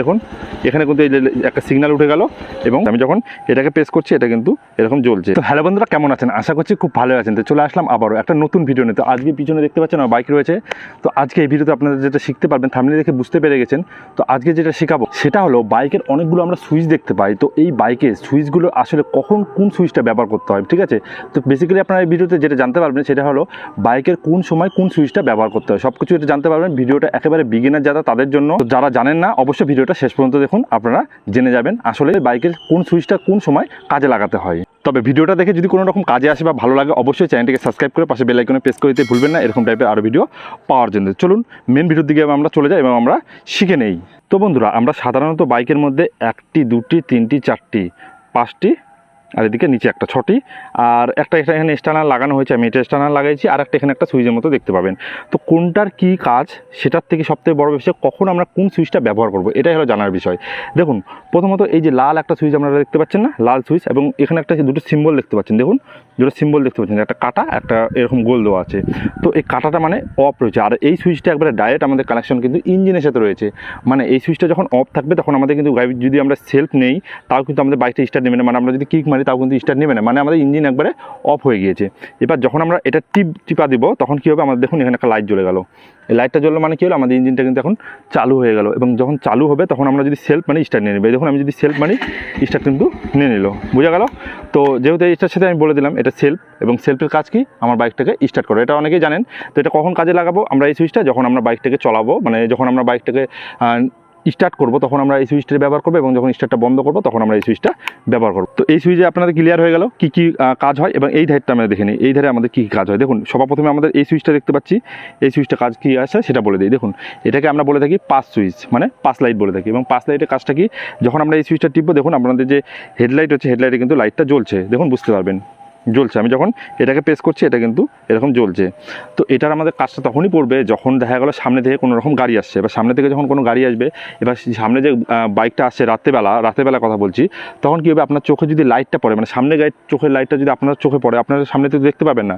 দেখুন এখানে কিন্তু এই যে একটা সিগন্যাল উঠে গেল এবং আমি যখন এটাকে প্রেস করছি এটা কিন্তু এরকম জ্বলছে। তো হ্যালো বন্ধুরা, কেমন আছেন? আশা করছি খুব ভালো আছেন। তো চলে আসলাম আবারও একটা নতুন ভিডিও নিয়ে। তো আজকে পিছনে দেখতে পাচ্ছেন আমার বাইক রয়েছে। তো আজকে এই ভিডিওতে আপনারা যেটা শিখতে পারবেন, থাম্বনেল দেখে বুঝতে পেরে গেছেন। তো আজকে যেটা শেখাবো সেটা হলো বাইকের অনেকগুলো আমরা সুইচ দেখতে পাই। তো এই বাইকের সুইচগুলো আসলে কখন কোন সুইচটা ব্যবহার করতে হয়, ঠিক আছে? তো বেসিক্যালি আপনারা এই ভিডিওতে যেটা জানতে পারবেন সেটা হলো বাইকের কোন সময় কোন সুইচটা ব্যবহার করতে হয়, সব কিছু এটা জানতে পারবেন। ভিডিওটা একেবারে বিগিনার যারা তাদের জন্য, যারা জানেন না অবশ্যই ভিডিওটা শেষ পর্যন্ত দেখুন, আপনারা জেনে যাবেন আসলে বাইকের কোন সুইচটা কোন সময় কাজে লাগাতে হয়। তবে ভিডিওটা দেখে যদি কোনো রকম কাজে আসে বা ভালো লাগে অবশ্যই চ্যানেলটিকে সাবস্ক্রাইব করে পাশে বেল আইকনে প্রেস করে দিতে ভুলবেন না, এরকম টাইপের আরও ভিডিও পাওয়ার জন্য। চলুন মেন ভিডিওর দিকে আমরা চলে যাই এবং আমরা শিখে নেই। তো বন্ধুরা, আমরা সাধারণত বাইকের মধ্যে একটি, দুটি, তিনটি, চারটি, পাঁচটি, আর এদিকে নিচে একটা, ছটি, আর একটা এখানে স্টার্নার লাগানো হয়েছে, আমি এটা স্টার্নার লাগাইছি, আর একটা এখানে একটা সুইচের মতো দেখতে পাবেন। তো কোনটার কি কাজ সেটার থেকে সবথেকে বড় বিষয় কখন আমরা কোন সুইচটা ব্যবহার করব, এটাই হলো জানার বিষয়। দেখুন প্রথমত এই যে লাল একটা সুইচ আপনারা দেখতে পাচ্ছেন না, লাল সুইচ, এবং এখানে একটা দুটো সিম্বল দেখতে পাচ্ছেন। দেখুন দুটো সিম্বল দেখতে পাচ্ছেন, একটা কাটা, একটা এরকম গোল দেওয়া আছে। তো এই কাটাটা মানে অফ রয়েছে, আর এই সুইচটা একবারে ডাইরেক্ট আমাদের কানেকশন কিন্তু ইঞ্জিনের সাথে রয়েছে। মানে এই সুইচটা যখন অফ থাকবে তখন আমাদের কিন্তু গাড়ি যদি আমরা সেলফ নেই তাও কিন্তু আমাদের বাইকটা স্টার্ট নেবে না, মানে আমরা যদি কিক মারি তাও কিন্তু স্টার্ট নেবে না, মানে আমাদের ইঞ্জিন একবারে অফ হয়ে গিয়েছে। এবার যখন আমরা এটা টিপা দিব তখন কী হবে, আমাদের দেখুন এখানে একটা লাইট জ্বলে গেল। এই লাইটটা জ্বললো মানে কী হলো, আমাদের ইঞ্জিনটা কিন্তু এখন চালু হয়ে গেল। এবং যখন চালু হবে তখন আমরা যদি সেলফ মানে স্টার্ট নিয়ে নেবে, দেখুন আমি যদি সেলফ মারি স্টার্ট কিন্তু নিয়ে নিল, বোঝা গেল? তো যেহেতু এটার সাথে আমি বলে দিলাম এটা সেলফ, এবং সেলফের কাজ কি, আমার বাইকটাকে স্টার্ট করো, এটা অনেকেই জানেন। তো এটা কখন কাজে লাগাবো আমরা এই সুইচটা, যখন আমরা বাইকটাকে চলাবো, মানে যখন আমরা বাইকটাকে স্টার্ট করবো তখন আমরা এই সুইচটা ব্যবহার করবো, এবং যখন স্টার্টটা বন্ধ করবো তখন আমরা এই সুইচটা ব্যবহার করবো। তো এই সুইচে আপনাদের ক্লিয়ার হয়ে গেল কী কী কাজ হয়, এবং এই ধারটা আমরা দেখে নিই, এই ধারে আমাদের কী কী কাজ হয়। দেখুন সবার প্রথমে আমাদের এই সুইচটা দেখতে পাচ্ছি, এই সুইচটা কাজ কী আছে সেটা বলে দিই। দেখুন এটাকে আমরা বলে থাকি পাস সুইচ, মানে পাস লাইট বলে থাকি। এবং পাস লাইটের কাজটা কি, যখন আমরা এই সুইচটা টিপবো দেখুন আপনাদের যে হেডলাইট হচ্ছে, হেডলাইটে কিন্তু লাইটটা জ্বলছে, দেখুন বুঝতে পারবেন জ্বলছে। আমি যখন এটাকে প্রেস করছি এটা কিন্তু এরকম জ্বলছে। তো এটার আমাদের কাজটা তখনই পড়বে যখন দেখা গেলো সামনে থেকে কোনো রকম গাড়ি আসছে, এবার সামনে থেকে যখন কোনো গাড়ি আসবে, এবার সামনে যে বাইকটা আসছে রাত্রেবেলা কথা বলছি, তখন কী হবে, আপনার চোখে যদি লাইটটা পড়ে, মানে সামনে গাড়ির চোখের লাইটটা যদি আপনার চোখে পড়ে, আপনারা সামনে থেকে দেখতে পাবেন না,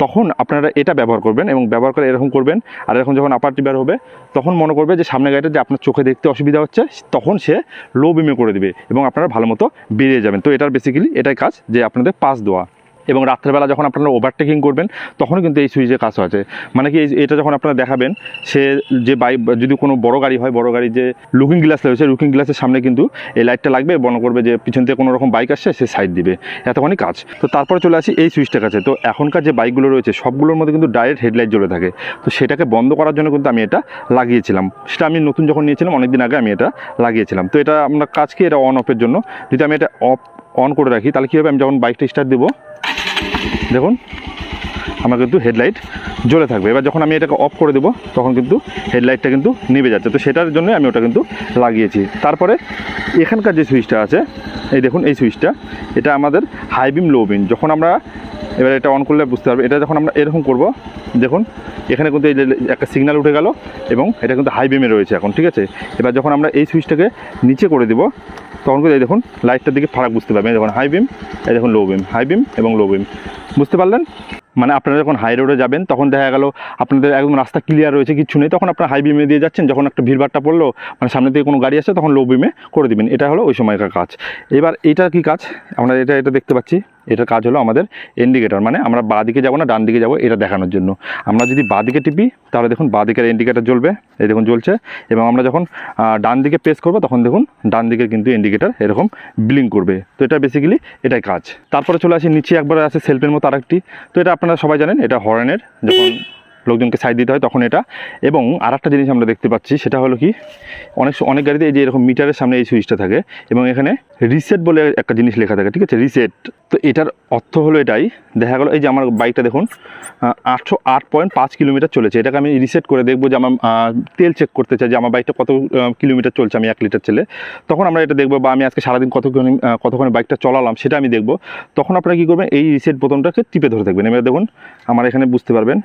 তখন আপনারা এটা ব্যবহার করবেন, এবং ব্যবহার করে এরকম করবেন। আর এরকম যখন আপার টিপার হবে তখন মনে করবে যে সামনে গাড়িটা যে আপনার চোখে দেখতে অসুবিধা হচ্ছে, তখন সে লো বিমে করে দেবে এবং আপনারা ভালো মতো বেরিয়ে যাবেন। তো এটার বেসিক্যালি এটাই কাজ, যে আপনাদের পাস দেওয়া। এবং রাত্রেবেলা যখন আপনারা ওভারটেকিং করবেন তখনও কিন্তু এই সুইচের কাজ আছে। মানে কি, এটা যখন আপনারা দেখাবেন, সে যে বাইক যদি কোনো বড় গাড়ি হয়, বড় গাড়ির যে লুকিং গ্লাস রয়েছে, লুকিং গ্লাসের সামনে কিন্তু এই লাইটটা লাগবে, মনে করবে যে পিছন থেকে কোনো রকম বাইক আসছে, সে সাইড দিবে, এতক্ষণই কাজ। তো তারপরে চলে আসি এই সুইচটার কাছে। তো এখনকার যে বাইকগুলো রয়েছে সবগুলোর মধ্যে কিন্তু ডাইরেক্ট হেডলাইট জ্বলে থাকে। তো সেটাকে বন্ধ করার জন্য কিন্তু আমি এটা লাগিয়েছিলাম, সেটা আমি নতুন যখন নিয়েছিলাম অনেকদিন আগে আমি এটা লাগিয়েছিলাম। তো এটা আমরা কাজ কি, এটা অন অফের জন্য। যদি আমি এটা অন করে রাখি তাহলে কী হবে, আমি যখন বাইকটা স্টার্ট দেবো দেখুন আমার কিন্তু হেডলাইট জ্বলে থাকবে। এবার যখন আমি এটাকে অফ করে দেবো তখন কিন্তু হেডলাইটটা কিন্তু নিভে যাচ্ছে। তো সেটার জন্য আমি ওটা কিন্তু লাগিয়েছি। তারপরে এখানকার যে সুইচটা আছে, এই দেখুন এই সুইচটা, এটা আমাদের হাই বিম লো বিম। যখন আমরা এবার এটা অন করলে বুঝতে পারবে, এটা যখন আমরা এরকম করব দেখুন এখানে কিন্তু এই যে একটা সিগন্যাল উঠে গেল, এবং এটা কিন্তু হাই বিমে রয়েছে এখন, ঠিক আছে? এবার যখন আমরা এই সুইচটাকে নিচে করে দেবো তখন কিন্তু এই দেখুন লাইটটার দিকে ফারাক বুঝতে পারবেন। দেখুন হাই বিম, এই দেখুন লো বিম, হাই বিম এবং লো বিম, বুঝতে পারলেন? মানে আপনারা যখন হাই রোডে যাবেন তখন দেখা গেল আপনাদের একদম রাস্তা ক্লিয়ার রয়েছে, কিছু নেই, তখন আপনারা হাই বিমে দিয়ে যাচ্ছেন, যখন একটা ভিড়ভাড়টা পড়লো, মানে সামনে থেকে কোনো গাড়ি আসছে তখন লো বিমে করে দিবেন। এটা হলো ওই সময়কার কাজ। এবার এটা কি কাজ, আমরা এটা দেখতে পাচ্ছি, এটার কাজ হলো আমাদের ইন্ডিকেটর, মানে আমরা বাঁ দিকে যাবো না ডান দিকে যাবো এটা দেখানোর জন্য। আমরা যদি বাঁ দিকে টিপি তাহলে দেখুন বাঁ দিকের ইন্ডিকেটর জ্বলবে, এই দেখুন জ্বলছে। এবং আমরা যখন ডান দিকে প্রেস করবো তখন দেখুন ডান দিকের কিন্তু ইন্ডিকেটর এরকম ব্লিঙ্ক করবে। তো এটা বেসিক্যালি এটাই কাজ। তারপরে চলে আসি নিচে, একবার আছে সেলফের মতো আরেকটি। তো এটা আপনারা সবাই জানেন, এটা হর্নের, যখন লোকজনকে সাইড দিতে হয় তখন এটা। এবং আর একটা জিনিস আমরা দেখতে পাচ্ছি, সেটা হলো কি, অনেক গাড়িতে এই যে এরকম মিটারের সামনে এই সুইচটা থাকে, এবং এখানে রিসেট বলে একটা জিনিস লেখা থাকে, ঠিক আছে, রিসেট। তো এটার অর্থ হলো এটাই, দেখা গেলো এই যে আমার বাইকটা দেখুন 808.5 কিলোমিটার চলেছে, এটাকে আমি রিসেট করে দেখবো যে আমার তেল চেক করতে চাই যে আমার বাইকটা কত কিলোমিটার চলছে, আমি 1 লিটার ছেলে, তখন আমরা এটা দেখবো। বা আমি আজকে সারাদিন কতক্ষণ বাইকটা চলালাম সেটা আমি দেখবো। তখন আপনারা কী করবেন, এই রিসেট বোতামটাকে টিপে ধরে থাকবেন। এবার দেখুন আমার এখানে বুঝতে পারবেন,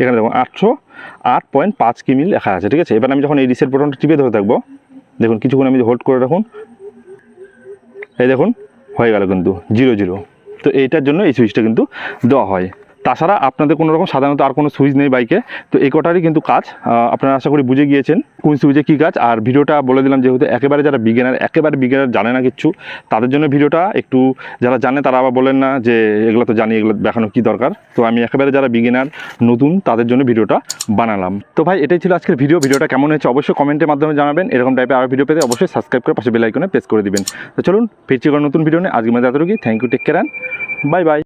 এখানে দেখুন 808.5 কিমি লেখা আছে, ঠিক আছে? এবার আমি যখন এই রিসেট বাটনটা টিপে ধরে থাকবো, দেখুন কিছুক্ষণ আমি হোল্ড করে রাখুন, এই দেখুন হয়ে গেল কিন্তু 00। তো এইটার জন্য এই সুইচটা কিন্তু দেওয়া হয়। তাছাড়া আপনাদের কোনো রকম সাধারণত আর কোনো সুইচ নেই বাইকে। তো এই কটারই কিন্তু কাজ আপনারা আশা করি বুঝে গিয়েছেন কোন সুইচে কী কাজ। আর ভিডিওটা বলে দিলাম, যেহেতু একেবারে যারা একেবারে বিগিনার জানে না কিচ্ছু, তাদের জন্য ভিডিওটা একটু, যারা জানে তারা আবার বলেন না যে এগুলো তো জানি, এগুলো দেখানো কী দরকার। তো আমি একেবারে যারা বিগিনার নতুন তাদের জন্য ভিডিওটা বানালাম। তো ভাই এটাই ছিল আজকের ভিডিওটা কেমন হয়েছে অবশ্যই কমেন্টের মাধ্যমে জানাবেন। এরকম টাইপের আরও ভিডিও পেতে অবশ্যই সাবস্ক্রাইব করে পাশে বেল আইকনে প্রেস করে দিবেন। তো চলুন ফিরছি কোনো নতুন ভিডিও নিয়ে, আজকে মধ্যে এতটুকুই। Thank you, take care, bye by.